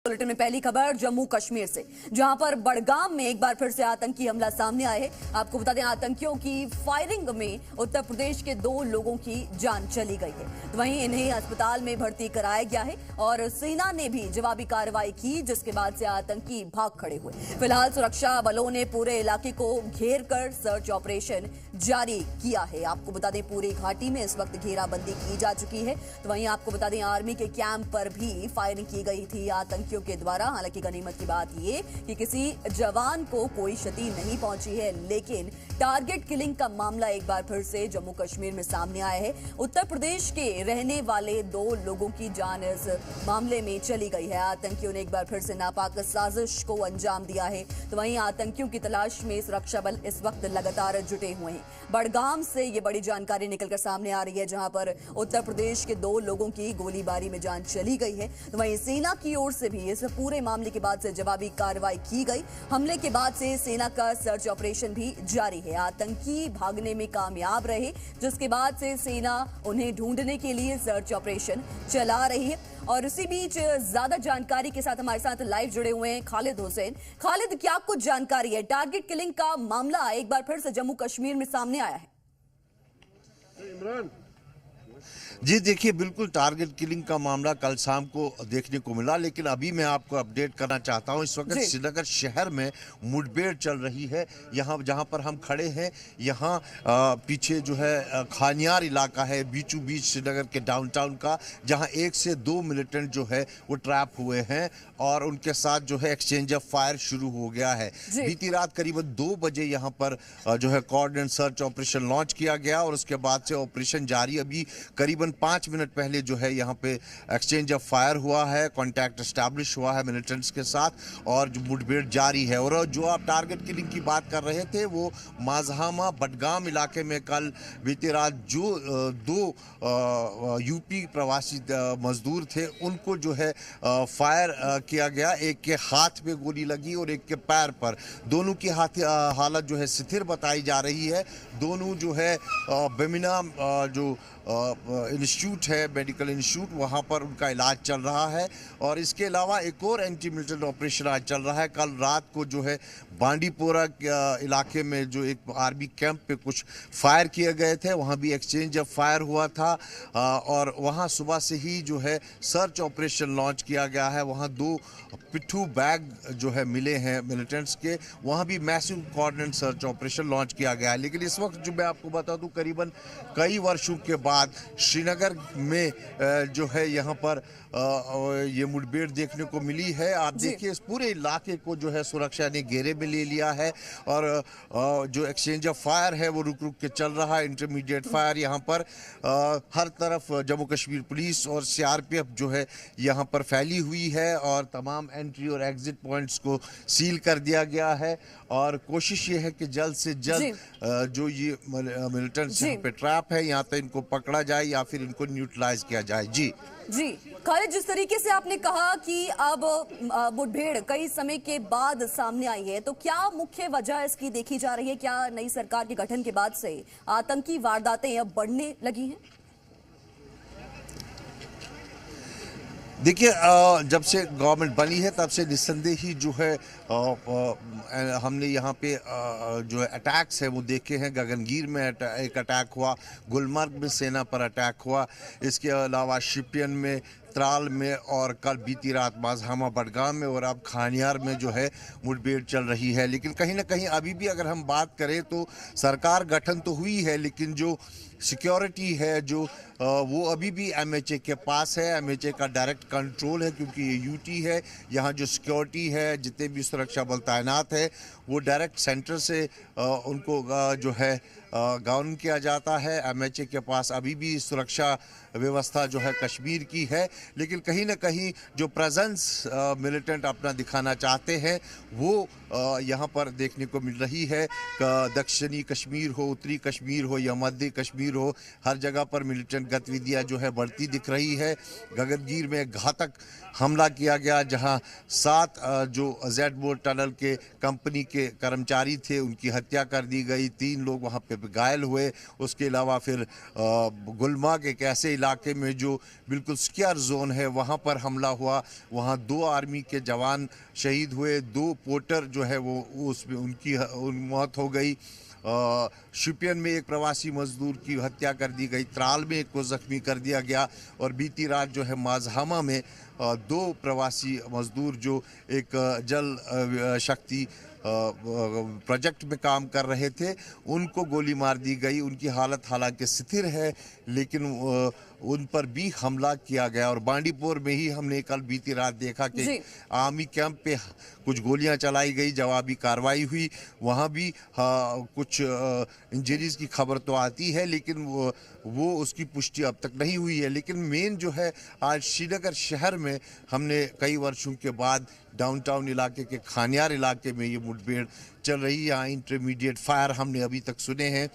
Bulletin में पहली खबर जम्मू कश्मीर से, जहां पर बड़गाम में एक बार फिर से आतंकी हमला सामने आया है। आपको बता दें, आतंकियों की फायरिंग में उत्तर प्रदेश के 2 लोगों की जान चली गई है। तो वहीं इन्हें अस्पताल में भर्ती कराया गया है और सेना ने भी जवाबी कार्रवाई की, जिसके बाद से आतंकी भाग खड़े हुए। फिलहाल सुरक्षा बलों ने पूरे इलाके को घेर कर सर्च ऑपरेशन जारी किया है। आपको बता दें, पूरी घाटी में इस वक्त घेराबंदी की जा चुकी है। तो वहीं आपको बता दें, आर्मी के कैंप पर भी फायरिंग की गई थी आतंकियों के द्वारा। हालांकि गनीमत की बात यह कि किसी जवान को कोई क्षति नहीं पहुंची है, लेकिन टारगेट किलिंग का मामला एक बार फिर से जम्मू कश्मीर में सामने आया है। उत्तर प्रदेश के रहने वाले 2 लोगों की जान इस मामले में चली गई है। आतंकियों ने एक बार फिर से नापाक साजिश को अंजाम दिया है। तो वहीं आतंकियों की तलाश में सुरक्षा बल इस वक्त लगातार जुटे हुए हैं। बड़गाम से ये बड़ी जानकारी निकलकर सामने आ रही है, जहां पर उत्तर प्रदेश के 2 लोगों की गोलीबारी में जान चली गई है। तो वहीं सेना की ओर से भी इस पूरे मामले के बाद से जवाबी कार्रवाई की गई। हमले के बाद से सेना का सर्च ऑपरेशन भी जारी है। आतंकी भागने में कामयाब रहे, जिसके बाद से सेना उन्हें ढूंढने के लिए सर्च ऑपरेशन चला रही है। और इसी बीच ज्यादा जानकारी के साथ हमारे साथ लाइव जुड़े हुए हैं खालिद हुसैन। खालिद, क्या कुछ जानकारी है? टारगेट किलिंग का मामला एक बार फिर से जम्मू कश्मीर में सामने आया है। इमरान जी, देखिए, बिल्कुल टारगेट किलिंग का मामला कल शाम को देखने को मिला, लेकिन अभी मैं आपको अपडेट करना चाहता हूं। इस वक्त श्रीनगर शहर में मुठभेड़ चल रही है। यहां जहां पर हम खड़े हैं, यहां पीछे जो है खानियार इलाका है, बीचों बीच श्रीनगर के डाउनटाउन का, जहां 1 से 2 मिलिटेंट जो है वो ट्रैप हुए हैं और उनके साथ जो है एक्सचेंज ऑफ फायर शुरू हो गया है। बीती रात करीबन 2 बजे यहां पर जो है कोऑर्डिनेट सर्च ऑपरेशन लॉन्च किया गया और उसके बाद से ऑपरेशन जारी। अभी करीबन 5 मिनट पहले जो है यहाँ पे एक्सचेंज ऑफ फायर हुआ है, कॉन्टैक्ट एस्टैब्लिश हुआ है मिलिटेंट्स के साथ और जो मुठभेड़ जारी है। और जो आप टारगेट किलिंग की बात कर रहे थे, वो माजहामा बडगाम इलाके में कल बीती रात जो 2 यूपी प्रवासी मजदूर थे, उनको जो है फायर किया गया। एक के हाथ में गोली लगी और एक के पैर पर। दोनों की हालत जो है स्थिर बताई जा रही है। दोनों जो है बेमिना जो इंस्टीट्यूट है, मेडिकल इंस्टीट्यूट, वहाँ पर उनका इलाज चल रहा है। और इसके अलावा एक और एंटी मिलिटेंट ऑपरेशन आज चल रहा है। कल रात को जो है बांडीपोरा इलाके में जो एक आर्मी कैंप पे कुछ फायर किए गए थे, वहाँ भी एक्सचेंज ऑफ फायर हुआ था और वहाँ सुबह से ही जो है सर्च ऑपरेशन लॉन्च किया गया है। वहाँ 2 पिट्ठू बैग जो है मिले हैं मिलिटेंट्स के, वहाँ भी massive coordinate search operation launch किया गया है। लेकिन इस वक्त जो मैं आपको बता दूं, करीबन कई वर्षों के बाद श्रीनगर में जो है यहाँ पर ये मुठभेड़ देखने को मिली है। आप देखिए, इस पूरे इलाके को जो है सुरक्षा ने घेरे में ले लिया है और जो एक्सचेंज ऑफ फायर है वो रुक रुक के चल रहा है। इंटरमीडिएट फायर यहाँ पर हर तरफ जम्मू कश्मीर पुलिस और सीआरपीएफ जो है यहाँ पर फैली हुई है और तमाम एंट्री और एग्जिट पॉइंट्स को सील कर दिया गया है। और कोशिश ये है कि जल्द से जल्द जो ये मिलिटेंट्स यहाँ पे ट्रैप है, यहाँ पे इनको पकड़ा जाए या फिर इनको न्यूट्रलाइज किया जाए। जी खालिद, जिस तरीके से आपने कहा कि अब मुठभेड़ कई समय के बाद सामने आई है, तो क्या मुख्य वजह इसकी देखी जा रही है? क्या नई सरकार के गठन के बाद से आतंकी वारदातें अब बढ़ने लगी हैं? देखिए, जब से गवर्नमेंट बनी है तब से निस्संदेह ही जो है हमने यहाँ पे जो है अटैक्स है वो देखे हैं। गगनगीर में एक अटैक हुआ, गुलमर्ग में सेना पर अटैक हुआ, इसके अलावा शिपियन में, त्राल में और कल बीती रात माजहामा बडगाम में और अब खानियार में जो है मुठभेड़ चल रही है। लेकिन कहीं ना कहीं अभी भी अगर हम बात करें तो सरकार गठन तो हुई है, लेकिन जो सिक्योरिटी है जो वो अभी भी एमएचए के पास है। एमएचए का डायरेक्ट कंट्रोल है, क्योंकि ये यूटी है। यहाँ जो सिक्योरिटी है, जितने भी सुरक्षा बल तैनात है, वो डायरेक्ट सेंटर से उनको जो है गवर्न किया जाता है। एमएचए के पास अभी भी सुरक्षा व्यवस्था जो है कश्मीर की है, लेकिन कहीं ना कहीं जो प्रेजेंस मिलिटेंट अपना दिखाना चाहते हैं वो यहाँ पर देखने को मिल रही है। दक्षिणी कश्मीर हो, उत्तरी कश्मीर हो या मध्य कश्मीर हो, हर जगह पर मिलिटेंट गतिविधियाँ जो है बढ़ती दिख रही है। गगनगीर में घातक हमला किया गया, जहां 7 जो जेड बोर्ड टनल के कंपनी के कर्मचारी थे उनकी हत्या कर दी गई, 3 लोग वहां पे घायल हुए। उसके अलावा फिर गुलमर्ग एक ऐसे इलाके में जो बिल्कुल स्क्वायर जोन है, वहाँ पर हमला हुआ। वहाँ 2 आर्मी के जवान शहीद हुए, 2 पोर्टर जो है वो उसमें उनकी मौत हो गई। शोपियान में एक प्रवासी मजदूर की हत्या कर दी गई, त्राल में एक को जख्मी कर दिया गया और बीती रात जो है माजहामा में 2 प्रवासी मजदूर जो एक जल शक्ति प्रोजेक्ट में काम कर रहे थे, उनको गोली मार दी गई। उनकी हालत हालांकि स्थिर है, लेकिन उन पर भी हमला किया गया। और बांडीपुर में ही हमने कल बीती रात देखा कि आर्मी कैंप पे कुछ गोलियां चलाई गई, जवाबी कार्रवाई हुई। वहां भी कुछ इंजरीज की खबर तो आती है, लेकिन वो उसकी पुष्टि अब तक नहीं हुई है। लेकिन मेन जो है, आज श्रीनगर शहर में हमने कई वर्षों के बाद डाउनटाउन इलाके के खानियार इलाके में ये मुठभेड़ चल रही है। यहाँ इंटरमीडिएट फायर हमने अभी तक सुने हैं।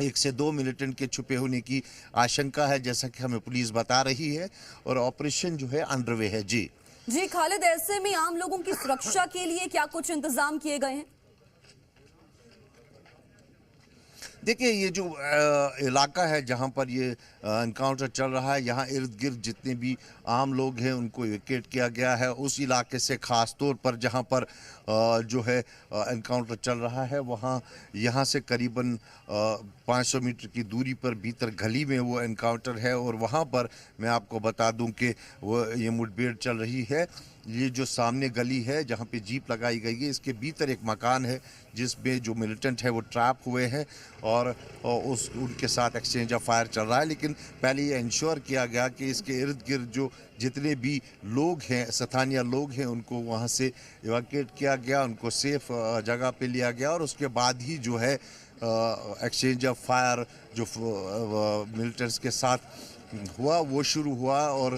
1 से 2 मिलिटेंट के छुपे होने की आशंका है, जैसा कि हमें पुलिस बता रही है, और ऑपरेशन जो है अंडरवे है। जी खालिद, ऐसे में आम लोगों की सुरक्षा के लिए क्या कुछ इंतजाम किए गए हैं? देखिए, ये जो इलाका है जहाँ पर ये एनकाउंटर चल रहा है, यहाँ इर्द गिर्द जितने भी आम लोग हैं उनको इवैक्यूएट किया गया है। उस इलाके से ख़ास तौर पर जहाँ पर जो है एनकाउंटर चल रहा है, वहाँ यहाँ से करीबन 500 मीटर की दूरी पर भीतर गली में वो एनकाउंटर है। और वहाँ पर मैं आपको बता दूं कि वो ये मुठभेड़ चल रही है। ये जो सामने गली है जहाँ पे जीप लगाई गई है, इसके भीतर एक मकान है जिसमें जो मिलिटेंट है वो ट्रैप हुए हैं और उनके साथ एक्सचेंज ऑफ फायर चल रहा है। लेकिन पहले ये इंश्योर किया गया कि इसके इर्द गिर्द जो जितने भी लोग हैं, स्थानीय लोग हैं, उनको वहाँ से इवैक्यूएट किया गया, उनको सेफ जगह पे लिया गया और उसके बाद ही जो है एक्सचेंज ऑफ फायर जो मिलिटेंट्स के साथ हुआ वो शुरू हुआ। और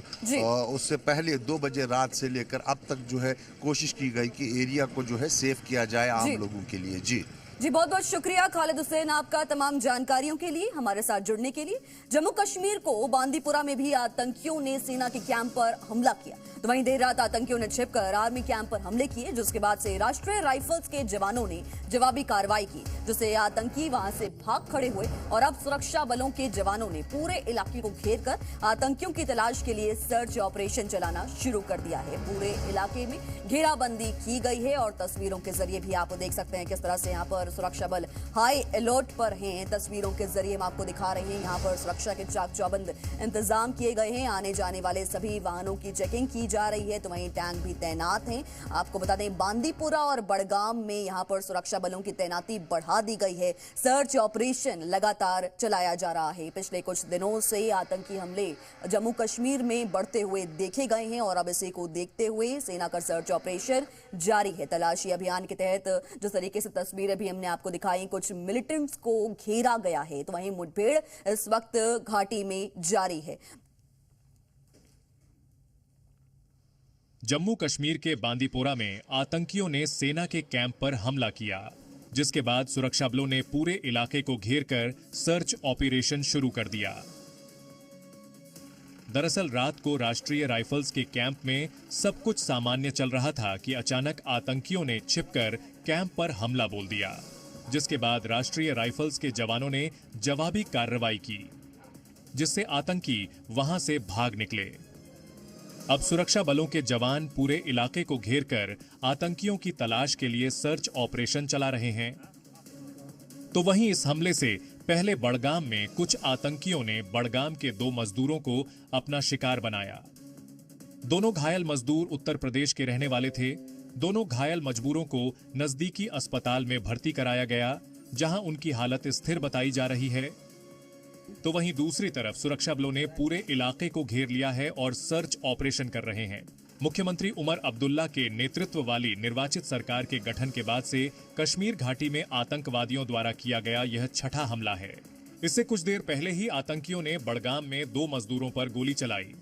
उससे पहले 2 बजे रात से लेकर अब तक जो है कोशिश की गई कि एरिया को जो है सेफ किया जाए आम लोगों के लिए। जी बहुत बहुत शुक्रिया खालिद हुसैन आपका तमाम जानकारियों के लिए, हमारे साथ जुड़ने के लिए। जम्मू कश्मीर को बांदीपुरा में भी आतंकियों ने सेना के कैंप पर हमला किया, तो वहीं देर रात आतंकियों ने छिपकर आर्मी कैंप पर हमले किए, जिसके बाद से राष्ट्रीय राइफल्स के जवानों ने जवाबी कार्रवाई की, जिससे आतंकी वहां से भाग खड़े हुए। और अब सुरक्षा बलों के जवानों ने पूरे इलाके को घेर कर आतंकियों की तलाश के लिए सर्च ऑपरेशन चलाना शुरू कर दिया है। पूरे इलाके में घेराबंदी की गई है और तस्वीरों के जरिए भी आप देख सकते हैं किस तरह से यहाँ पर सुरक्षा बल हाई अलर्ट पर हैं। तस्वीरों के जरिए हम आपको दिखा रहे हैं, यहाँ पर सुरक्षा के चाक चौबंद इंतजाम किए गए हैं। आने जाने वाले सभी वाहनों की चेकिंग की जा रही है, तो वहीं टैंक भी तैनात हैं। आपको बता दें, बांदीपुरा और बड़गाम में यहाँ पर सुरक्षा बलों की तैनाती बढ़ा दी गई है। सर्च ऑपरेशन लगातार चलाया जा रहा है। पिछले कुछ दिनों से आतंकी हमले जम्मू कश्मीर में बढ़ते हुए देखे गए हैं और अब इसी को देखते हुए सेना का सर्च ऑपरेशन जारी है। तलाशी अभियान के तहत जिस तरीके से तस्वीरें भी हमने आपको दिखाई, कुछ मिलिटेंट्स को घेरा गया है, तो वहीं मुठभेड़ इस वक्त घाटी में जारी है। जम्मू कश्मीर के बांदीपोरा में आतंकियों ने सेना के कैंप पर हमला किया, जिसके बाद सुरक्षा बलों ने पूरे इलाके को घेरकर सर्च ऑपरेशन शुरू कर दिया। दरअसल रात को राष्ट्रीय राइफल्स के कैंप में सब कुछ सामान्य चल रहा था कि अचानक आतंकियों ने छिपकर कैंप पर हमला बोल दिया, जिसके बाद राष्ट्रीय राइफल्स के जवानों ने जवाबी कार्रवाई की, जिससे आतंकी वहां से भाग निकले। अब सुरक्षा बलों के जवान पूरे इलाके को घेरकर आतंकियों की तलाश के लिए सर्च ऑपरेशन चला रहे हैं। तो वहीं इस हमले से पहले बड़गाम में कुछ आतंकियों ने बड़गाम के 2 मजदूरों को अपना शिकार बनाया। दोनों घायल मजदूर उत्तर प्रदेश के रहने वाले थे। दोनों घायल मजदूरों को नजदीकी अस्पताल में भर्ती कराया गया, जहां उनकी हालत स्थिर बताई जा रही है। तो वहीं दूसरी तरफ सुरक्षा बलों ने पूरे इलाके को घेर लिया है और सर्च ऑपरेशन कर रहे हैं। मुख्यमंत्री उमर अब्दुल्ला के नेतृत्व वाली निर्वाचित सरकार के गठन के बाद से कश्मीर घाटी में आतंकवादियों द्वारा किया गया यह 6ठा हमला है। इससे कुछ देर पहले ही आतंकियों ने बड़गाम में 2 मजदूरों पर गोली चलाई।